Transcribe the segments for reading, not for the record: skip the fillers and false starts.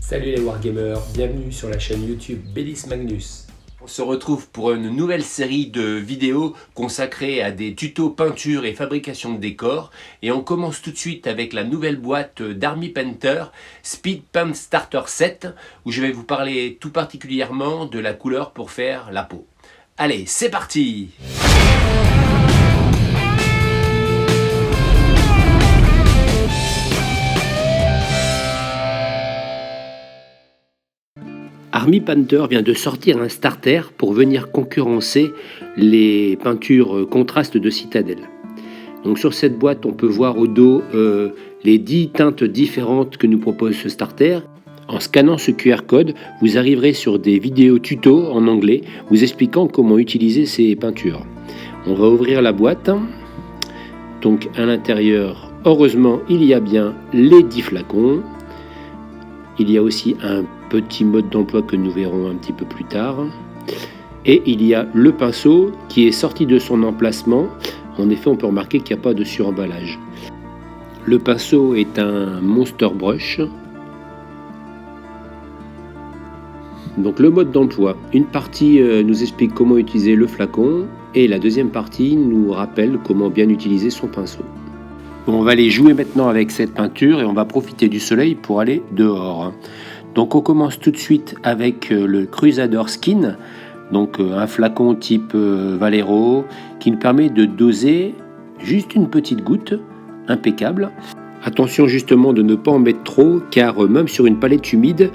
Salut les Wargamers, bienvenue sur la chaîne YouTube Bellis Magnus. On se retrouve pour une nouvelle série de vidéos consacrées à des tutos peinture et fabrication de décors. Et on commence tout de suite avec la nouvelle boîte d'Army Painter, Speed Paint Starter 7, où je vais vous parler tout particulièrement de la couleur pour faire la peau. Allez, c'est parti! Army Painter vient de sortir un starter pour venir concurrencer les peintures contrastes de Citadel. Donc sur cette boîte, on peut voir au dos les 10 teintes différentes que nous propose ce starter. En scannant ce QR code, vous arriverez sur des vidéos tuto en anglais vous expliquant comment utiliser ces peintures. On va ouvrir la boîte. Donc à l'intérieur, heureusement, il y a bien les 10 flacons. Il y a aussi un petit mode d'emploi que nous verrons un petit peu plus tard. Et il y a le pinceau qui est sorti de son emplacement. En effet, on peut remarquer qu'il n'y a pas de suremballage. Le pinceau est un Monster Brush. Donc le mode d'emploi. Une partie nous explique comment utiliser le flacon et la deuxième partie nous rappelle comment bien utiliser son pinceau. On va aller jouer maintenant avec cette peinture et on va profiter du soleil pour aller dehors. Donc on commence tout de suite avec le Crusader Skin, donc un flacon type Valero qui nous permet de doser juste une petite goutte, impeccable. Attention justement de ne pas en mettre trop car même sur une palette humide,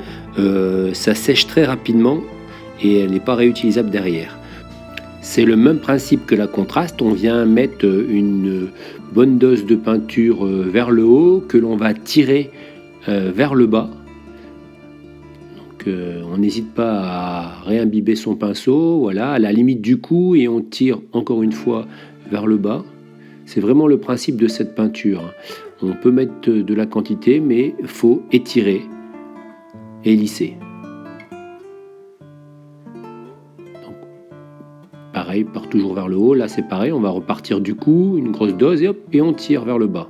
ça sèche très rapidement et elle n'est pas réutilisable derrière. C'est le même principe que la contraste, on vient mettre une bonne dose de peinture vers le haut que l'on va tirer vers le bas. Donc on n'hésite pas à réimbiber son pinceau, voilà, à la limite du cou et on tire encore une fois vers le bas. C'est vraiment le principe de cette peinture. On peut mettre de la quantité mais il faut étirer et lisser. Pareil, part toujours vers le haut, là c'est pareil, on va repartir du coup, une grosse dose et hop, et on tire vers le bas.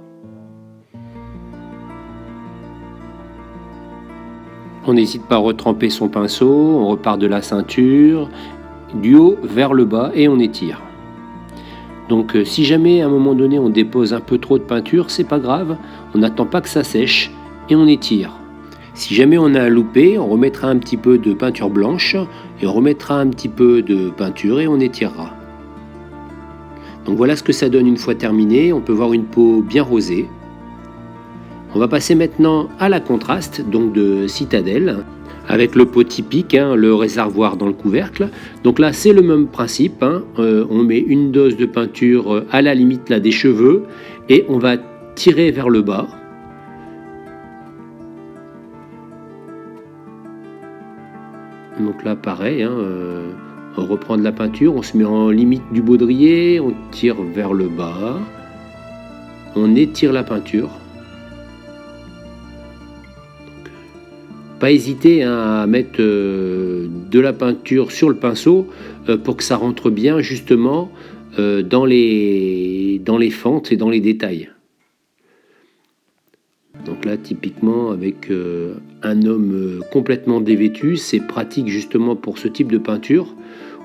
On n'hésite pas à retremper son pinceau, on repart de la ceinture, du haut vers le bas et on étire. Donc si jamais à un moment donné on dépose un peu trop de peinture, c'est pas grave, on n'attend pas que ça sèche et on étire. Si jamais on a un loupé, on remettra un petit peu de peinture blanche et on remettra un petit peu de peinture et on étirera. Donc voilà ce que ça donne une fois terminé. On peut voir une peau bien rosée. On va passer maintenant à la contraste, donc de Citadel, avec le pot typique, le réservoir dans le couvercle. Donc là c'est le même principe, on met une dose de peinture à la limite là, des cheveux et on va tirer vers le bas. Donc là pareil, on reprend de la peinture, on se met en limite du baudrier, on tire vers le bas, on étire la peinture. Donc, pas hésiter à mettre de la peinture sur le pinceau pour que ça rentre bien justement dans les fentes et dans les détails. Donc là, typiquement, avec un homme complètement dévêtu, c'est pratique justement pour ce type de peinture,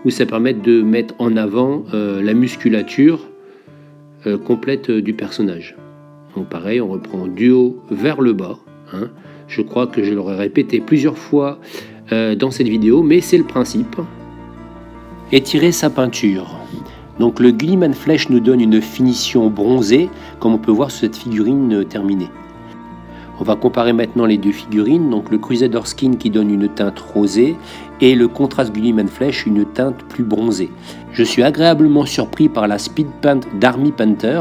où ça permet de mettre en avant la musculature complète du personnage. Donc pareil, on reprend du haut vers le bas. Je crois que je l'aurais répété plusieurs fois dans cette vidéo, mais c'est le principe. Étirer sa peinture. Donc le Gleam & Flash nous donne une finition bronzée, comme on peut voir sur cette figurine terminée. On va comparer maintenant les deux figurines, donc le Crusader Skin qui donne une teinte rosée et le Contrast Gleam & Flash une teinte plus bronzée. Je suis agréablement surpris par la Speed Paint d'Army Painter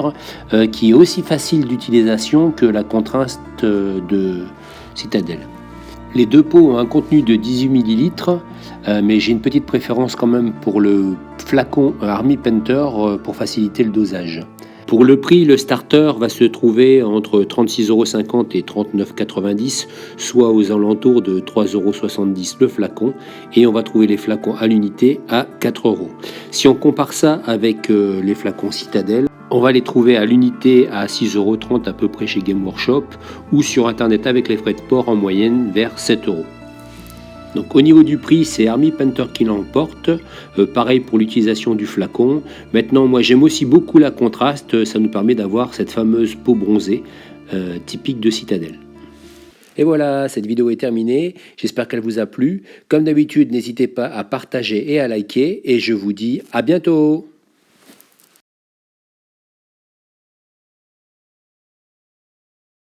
qui est aussi facile d'utilisation que la contraste de Citadel. Les deux pots ont un contenu de 18 ml, mais j'ai une petite préférence quand même pour le flacon Army Painter pour faciliter le dosage. Pour le prix, le starter va se trouver entre 36,50 € et 39,90 €, soit aux alentours de 3,70 € le flacon, et on va trouver les flacons à l'unité à 4 €. Si on compare ça avec les flacons Citadel, On va les trouver à l'unité à 6,30 € à peu près chez Game Workshop ou sur internet avec les frais de port en moyenne vers 7 €. Donc au niveau du prix, c'est Army Painter qui l'emporte. Pareil pour l'utilisation du flacon. Maintenant, moi j'aime aussi beaucoup la contraste. Ça nous permet d'avoir cette fameuse peau bronzée typique de Citadel. Et voilà, cette vidéo est terminée. J'espère qu'elle vous a plu. Comme d'habitude, n'hésitez pas à partager et à liker. Et je vous dis à bientôt.